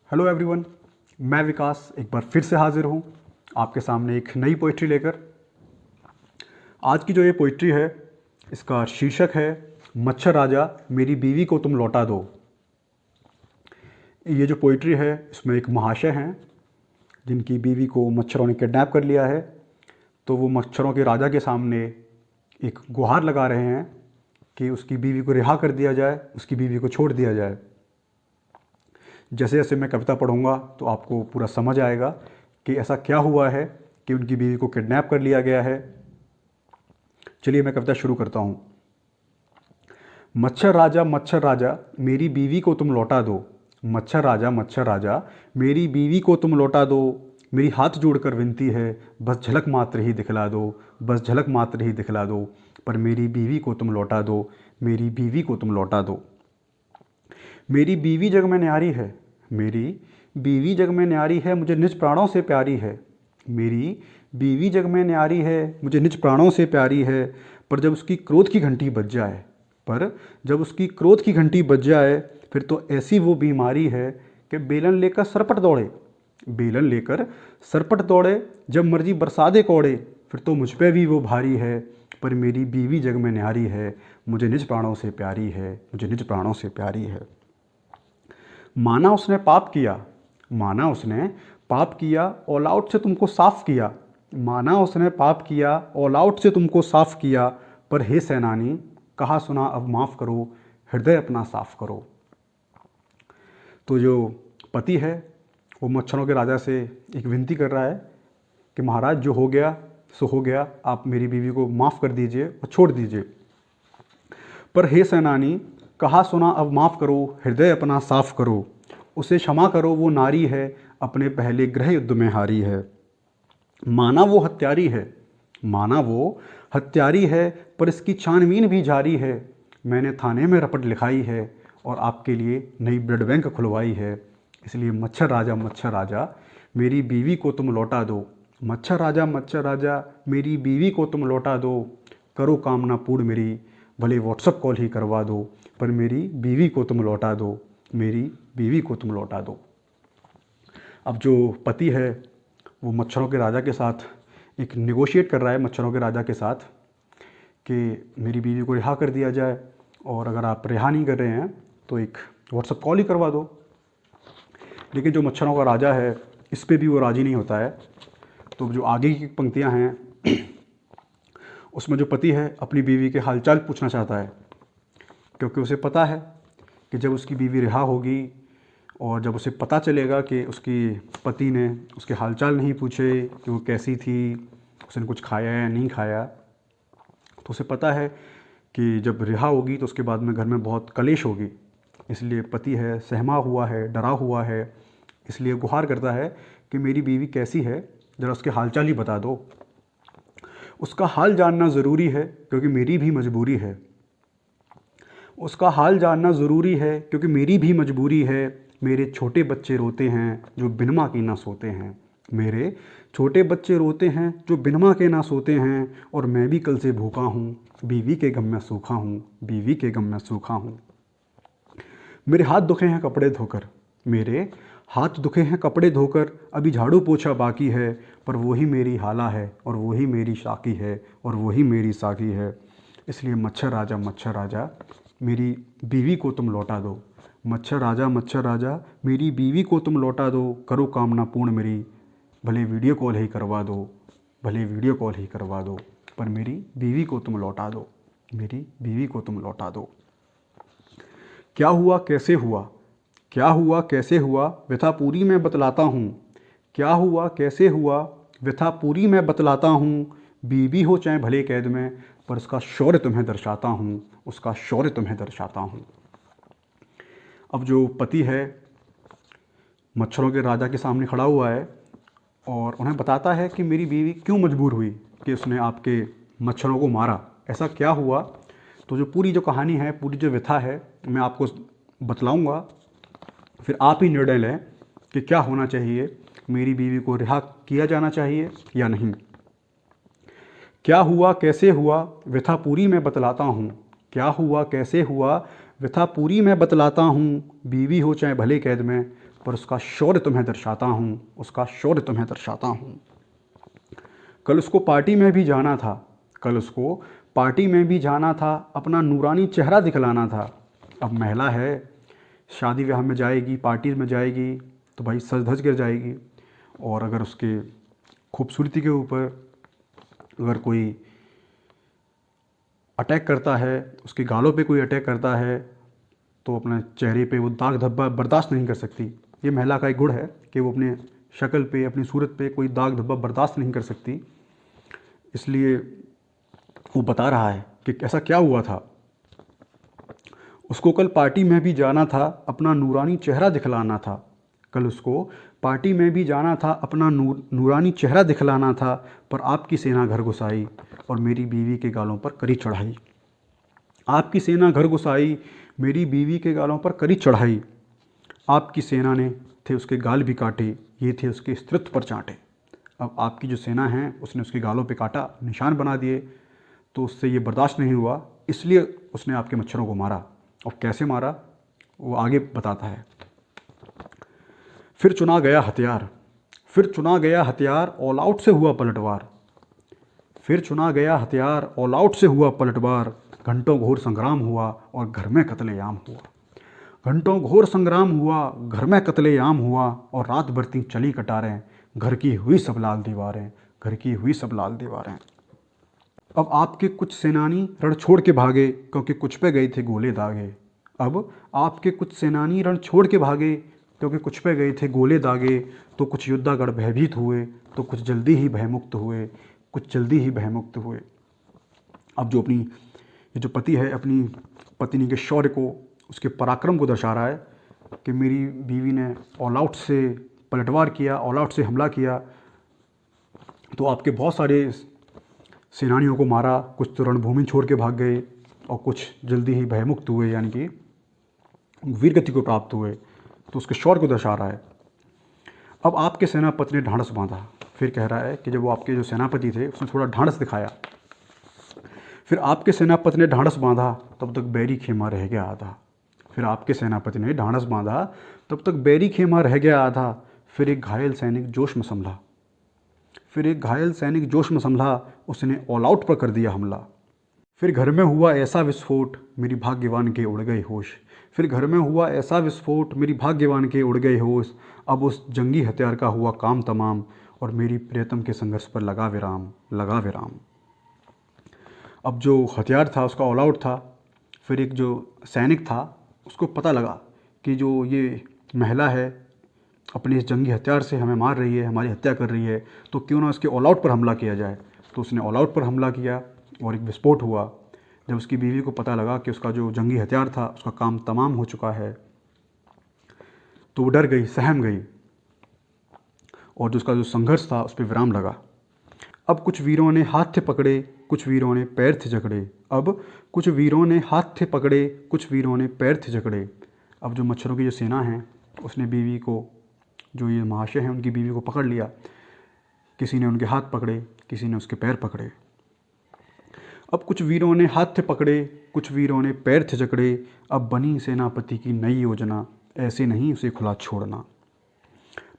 Hello everyone, मैं विकास एक बार फिर से हाजिर हूँ आपके सामने एक नई पोइट्री लेकर। आज की जो ये पोइट्री है इसका शीर्षक है मच्छर राजा मेरी बीवी को तुम लौटा दो। ये जो पोइट्री है इसमें एक महाशय हैं जिनकी बीवी को मच्छरों ने किडनैप कर लिया है। तो वो मच्छरों के राजा के सामने एक गुहार लगा रहे हैं कि उसकी बीवी को रिहा कर दिया जाए, उसकी बीवी को छोड़ दिया जाए। जैसे जैसे मैं कविता पढ़ूंगा तो आपको पूरा समझ आएगा कि ऐसा क्या हुआ है कि उनकी बीवी को किडनैप कर लिया गया है। चलिए मैं कविता शुरू करता हूँ। मच्छर राजा मेरी बीवी को तुम लौटा दो। मच्छर राजा मेरी बीवी को तुम लौटा दो। मेरी हाथ जोड़कर विनती है, बस झलक मात्र ही दिखला दो, बस झलक मात्र ही दिखला दो। पर मेरी बीवी को तुम लौटा दो, मेरी बीवी को तुम लौटा दो। मेरी बीवी जग में न्यारी है, मेरी बीवी जग में न्यारी है, मुझे निज प्राणों से प्यारी है। मेरी बीवी जग में न्यारी है, मुझे निज प्राणों से प्यारी है। पर जब उसकी क्रोध की घंटी बज जाए, पर जब उसकी क्रोध की घंटी बज जाए, फिर तो ऐसी वो बीमारी है कि बेलन लेकर सरपट दौड़े, बेलन लेकर सरपट दौड़े। जब मर्जी बरसा दे कौड़े, फिर तो मुझ पे भी वो भारी है। पर मेरी बीवी जग में न्यारी है, मुझे निज प्राणों से प्यारी है, मुझे निज प्राणों से प्यारी है। माना उसने पाप किया, माना उसने पाप किया, ऑल आउट से तुमको साफ किया। माना उसने पाप किया, ऑल आउट से तुमको साफ किया। पर हे सेनानी, कहा सुना अब माफ़ करो, हृदय अपना साफ करो। तो जो पति है वो मच्छरों के राजा से एक विनती कर रहा है कि महाराज जो हो गया सो हो गया, आप मेरी बीवी को माफ़ कर दीजिए और छोड़ दीजिए। पर हे सेनानी, कहा सुना अब माफ़ करो, हृदय अपना साफ करो। उसे क्षमा करो, वो नारी है, अपने पहले गृह युद्ध में हारी है। माना वो हत्यारी है, माना वो हत्यारी है, पर इसकी छानबीन भी जारी है। मैंने थाने में रपट लिखाई है और आपके लिए नई ब्लड बैंक खुलवाई है। इसलिए मच्छर राजा मेरी बीवी को तुम लौटा दो। मच्छर राजा मेरी बीवी को तुम लौटा दो। करो कामना पूर्ण मेरी, भले व्हाट्सअप कॉल ही करवा दो। पर मेरी बीवी को तुम लौटा दो, मेरी बीवी को तुम लौटा दो। अब जो पति है वो मच्छरों के राजा के साथ एक निगोशिएट कर रहा है, मच्छरों के राजा के साथ, कि मेरी बीवी को रिहा कर दिया जाए और अगर आप रिहा नहीं कर रहे हैं तो एक व्हाट्सअप कॉल ही करवा दो। लेकिन जो मच्छरों का राजा है इस पे भी वो राज़ी नहीं होता है। तो जो आगे की पंक्तियां हैं उसमें जो पति है अपनी बीवी के हालचाल पूछना चाहता है, क्योंकि उसे पता है कि जब उसकी बीवी रिहा होगी और जब उसे पता चलेगा कि उसकी पति ने उसके हालचाल नहीं पूछे कि वो कैसी थी, उसने कुछ खाया या नहीं खाया, तो उसे पता है कि जब रिहा होगी तो उसके बाद में घर में बहुत कलेश होगी। इसलिए पति है सहमा हुआ है, डरा हुआ है, इसलिए गुहार करता है कि मेरी बीवी कैसी है, ज़रा उसके हालचाल ही बता दो। उसका हाल जानना ज़रूरी है क्योंकि मेरी भी मजबूरी है। उसका हाल जानना ज़रूरी है क्योंकि मेरी भी मजबूरी है। मेरे छोटे बच्चे रोते हैं जो बिन माँ के ना सोते हैं। मेरे छोटे बच्चे रोते हैं जो बिन माँ के ना सोते हैं। और मैं भी कल से भूखा हूँ, बीवी के गम में सूखा हूँ, बीवी के गम में सूखा हूँ। मेरे हाथ दुखे हैं कपड़े धोकर, मेरे हाथ दुखे हैं कपड़े धोकर। अभी झाड़ू पोछा बाकी है, पर वही मेरी हाला है और वही मेरी साकी है और वही मेरी साकी है। इसलिए मच्छर राजा मेरी बीवी को तुम लौटा दो। मच्छर राजा मेरी बीवी को तुम लौटा दो। करो कामना पूर्ण मेरी, भले वीडियो कॉल ही करवा दो, भले वीडियो कॉल ही करवा दो। पर मेरी बीवी को तुम लौटा दो, मेरी बीवी को तुम लौटा दो। क्या हुआ कैसे हुआ, क्या हुआ कैसे हुआ, व्यथा पूरी मैं बतलाता हूँ। क्या हुआ कैसे हुआ, व्यथा पूरी मैं बतलाता हूँ। बीवी हो चाहे भले कैद में, पर उसका शौर्य तुम्हें दर्शाता हूँ, उसका शौर्य तुम्हें दर्शाता हूँ। अब जो पति है मच्छरों के राजा के सामने खड़ा हुआ है और उन्हें बताता है कि मेरी बीवी क्यों मजबूर हुई कि उसने आपके मच्छरों को मारा, ऐसा क्या हुआ। तो जो पूरी जो कहानी है, पूरी जो व्यथा है, मैं आपको बतलाऊंगा, फिर आप ही निर्णय लें कि क्या होना चाहिए, मेरी बीवी को रिहा किया जाना चाहिए या नहीं। क्या हुआ कैसे हुआ, व्यथा पूरी मैं बतलाता हूँ। क्या हुआ कैसे हुआ, व्यथा पूरी मैं बतलाता हूँ। बीवी हो चाहे भले कैद में, पर उसका शौर्य तुम्हें दर्शाता हूँ, उसका शौर्य तुम्हें दर्शाता हूँ। कल उसको पार्टी में भी जाना था, कल उसको पार्टी में भी जाना था, अपना नूरानी चेहरा दिखलाना था। अब महिला है, शादी ब्याह में जाएगी, पार्टी में जाएगी तो भाई सज धज कर जाएगी। और अगर उसके खूबसूरती के ऊपर अगर कोई अटैक करता है, उसके गालों पे कोई अटैक करता है, तो अपने चेहरे पे वो दाग धब्बा बर्दाश्त नहीं कर सकती। ये महिला का एक गुण है कि वो अपने शक्ल पे, अपनी सूरत पे कोई दाग धब्बा बर्दाश्त नहीं कर सकती। इसलिए वो बता रहा है कि ऐसा क्या हुआ था। उसको कल पार्टी में भी जाना था, अपना नूरानी चेहरा दिखलाना था। कल उसको पार्टी में भी जाना था, अपना नूरानी चेहरा दिखलाना था, पर आपकी सेना घर घुस आई और मेरी बीवी के गालों पर करी चढ़ाई। आपकी सेना घर घुस आई, मेरी बीवी के गालों पर करी चढ़ाई। आपकी सेना ने थे उसके गाल भी काटे, ये थे उसके स्त्रीत्व पर चांटे। अब आपकी जो सेना है उसने उसके गालों पे काटा, निशान बना दिए, तो उससे ये बर्दाश्त नहीं हुआ, इसलिए उसने आपके मच्छरों को मारा। और कैसे मारा वो आगे बताता है। फिर चुना गया हथियार, फिर चुना गया हथियार, ऑल आउट से हुआ पलटवार। फिर चुना गया हथियार, ऑल आउट से हुआ पलटवार। घंटों घोर संग्राम हुआ और घर में कत्लेआम हुआ। घंटों घोर संग्राम हुआ, घर में कत्लेआम हुआ, और रात भर चली कटारें, घर की हुई सब लाल दीवारें, घर की हुई सब लाल दीवारें। अब आपके कुछ सेनानी रण छोड़ के भागे, क्योंकि कुछ पे गए थे गोले दागे। अब आपके कुछ सेनानी रण छोड़ के भागे, क्योंकि कुछ पे गए थे गोले दागे। तो कुछ योद्धागढ़ भयभीत हुए, तो कुछ जल्दी ही भयमुक्त हुए, कुछ जल्दी ही भयमुक्त हुए। अब जो अपनी ये जो पति है, अपनी पत्नी के शौर्य को, उसके पराक्रम को दर्शा रहा है कि मेरी बीवी ने ऑल आउट से पलटवार किया, ऑल आउट से हमला किया, तो आपके बहुत सारे सेनानियों को मारा। कुछ तो रणभूमि छोड़ के भाग गए और कुछ जल्दी ही भयमुक्त हुए, यानी कि वीरगति को प्राप्त हुए। तो उसके शौर्य को दर्शा रहा है। अब आपके सेनापति ने ढांढस बांधा। फिर कह रहा है कि जब वो आपके जो सेनापति थे उसने थोड़ा ढांढस दिखाया। फिर आपके सेनापति ने ढांढस बांधा, तब तक बैरी खेमा रह गया आधा। फिर आपके सेनापति ने ढांढस बांधा, तब तक बैरी खेमा रह गया आधा। फिर एक घायल सैनिक जोश में संभला, फिर एक घायल सैनिक जोश में संभला, उसने ऑल आउट पर कर दिया हमला। फिर घर में हुआ ऐसा विस्फोट, मेरी भाग्यवान के उड़ गए होश। फिर घर में हुआ ऐसा विस्फोट, मेरी भाग्यवान के उड़ गए होश। अब उस जंगी हथियार का हुआ काम तमाम, और मेरी प्रियतम के संघर्ष पर लगा विराम, लगा विराम। अब जो हथियार था उसका ऑल आउट था। फिर एक जो सैनिक था उसको पता लगा कि जो ये महिला है अपने इस जंगी हथियार से हमें मार रही है, हमारी हत्या कर रही है, तो क्यों ना उसके ऑल आउट पर हमला किया जाए। तो उसने ऑल आउट पर हमला किया और एक विस्फोट हुआ। जब उसकी बीवी को पता लगा कि उसका जो जंगी हथियार था उसका काम तमाम हो चुका है, तो वो डर गई, सहम गई, और जो उसका जो संघर्ष था उस पर विराम लगा। अब कुछ वीरों ने हाथ थे पकड़े, कुछ वीरों ने पैर थे जकड़े। अब कुछ वीरों ने हाथ थे पकड़े, कुछ वीरों ने पैर थे जकड़े। अब जो मच्छरों की जो सेना है उसने बीवी को, जो ये महाशय हैं उनकी बीवी को पकड़ लिया। किसी ने उनके हाथ पकड़े, किसी ने उसके पैर पकड़े। अब कुछ वीरों ने हाथ थे पकड़े, कुछ वीरों ने पैर थे जकड़े। अब बनी सेनापति की नई योजना, ऐसे नहीं उसे खुला छोड़ना।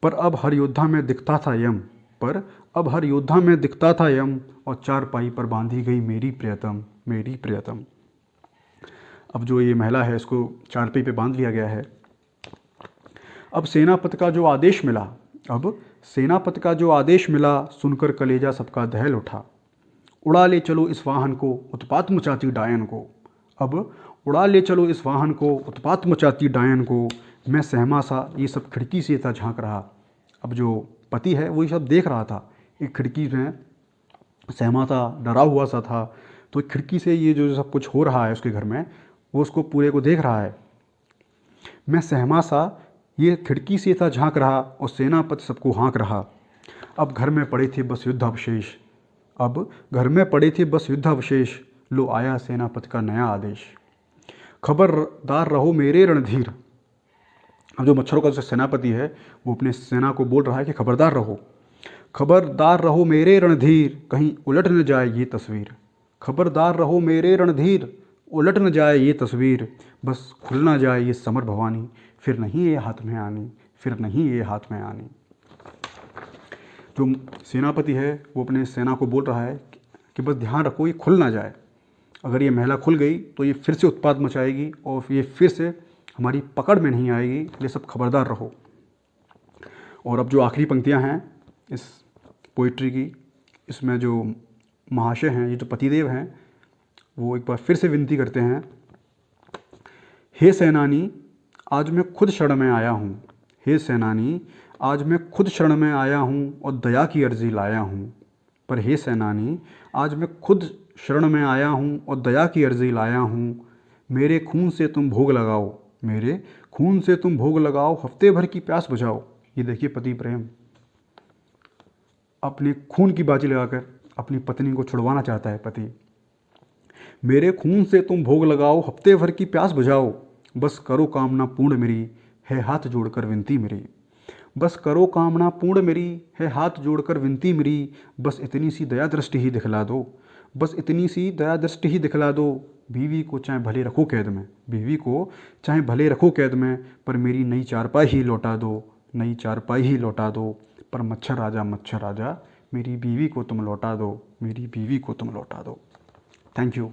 पर अब हर योद्धा में दिखता था यम, पर अब हर योद्धा में दिखता था यम, और चारपाई पर बांधी गई मेरी प्रियतम, मेरी प्रियतम। अब जो ये महिला है इसको चारपाई पे बांध लिया गया है। अब सेनापति का जो आदेश मिला, अब सेनापति का जो आदेश मिला, सुनकर कलेजा सबका दहल उठा। उड़ा ले चलो इस वाहन को, उत्पात मचाती डायन को। अब उड़ा ले चलो इस वाहन को, उत्पात मचाती डायन को। मैं सहमा सा ये सब खिड़की से था झांक रहा। अब जो पति है वो ये सब देख रहा था, एक खिड़की में सहमा सा, डरा हुआ सा था। तो एक खिड़की से ये जो सब कुछ हो रहा है उसके घर में, वो उसको पूरे को देख रहा है। मैं सहमा सा ये खिड़की से था झांक रहा, और सेनापति सबको हाँक रहा। अब घर में पड़े थे बस युद्ध अवशेष, अब घर में पड़े थे बस युद्ध अवशेष। लो आया सेनापति का नया आदेश, खबरदार रहो मेरे रणधीर। अब जो मच्छरों का जो सेनापति है वो अपने सेना को बोल रहा है कि खबरदार रहो, खबरदार रहो मेरे रणधीर, कहीं उलट न जाए ये तस्वीर। खबरदार रहो मेरे रणधीर, उलट न जाए ये तस्वीर। बस खुल ना जाए ये समर भवानी, फिर नहीं ये हाथ में आनी, फिर नहीं ये हाथ में आनी। जो सेनापति है वो अपने सेना को बोल रहा है कि बस ध्यान रखो ये खुल ना जाए। अगर ये महिला खुल गई तो ये फिर से उत्पात मचाएगी और ये फिर से हमारी पकड़ में नहीं आएगी, इसलिए सब खबरदार रहो। और अब जो आखिरी पंक्तियां हैं इस पोइट्री की, इसमें जो महाशय हैं, ये जो पतिदेव हैं, वो एक बार फिर से विनती करते हैं, हे सेनानी आज मैं खुद शरण में आया हूँ। हे सेनानी आज मैं खुद शरण में आया हूँ और दया की अर्जी लाया हूँ। पर हे सेनानी आज मैं खुद शरण में आया हूँ और दया की अर्जी लाया हूँ। मेरे खून से तुम भोग लगाओ, मेरे खून से तुम भोग लगाओ, हफ्ते भर की प्यास बुझाओ। ये देखिए पति प्रेम, अपने खून की बाजी लगाकर अपनी पत्नी को छुड़वाना चाहता है पति। मेरे खून से तुम भोग लगाओ, हफ्ते भर की प्यास बुझाओ, बस करो कामना पूर्ण मेरी, है हाथ जोड़कर विनती मेरी। बस करो कामना पूर्ण मेरी, है हाथ जोड़कर विनती मेरी। बस इतनी सी दया दृष्टि ही दिखला दो, बस इतनी सी दया दृष्टि ही दिखला दो। बीवी को चाहे भले रखो कैद में, बीवी को चाहे भले रखो कैद में, पर मेरी नई चारपाई ही लौटा दो, नई चारपाई ही लौटा दो। पर मच्छर राजा मेरी बीवी को तुम लौटा दो, मेरी बीवी को तुम लौटा दो। Thank you.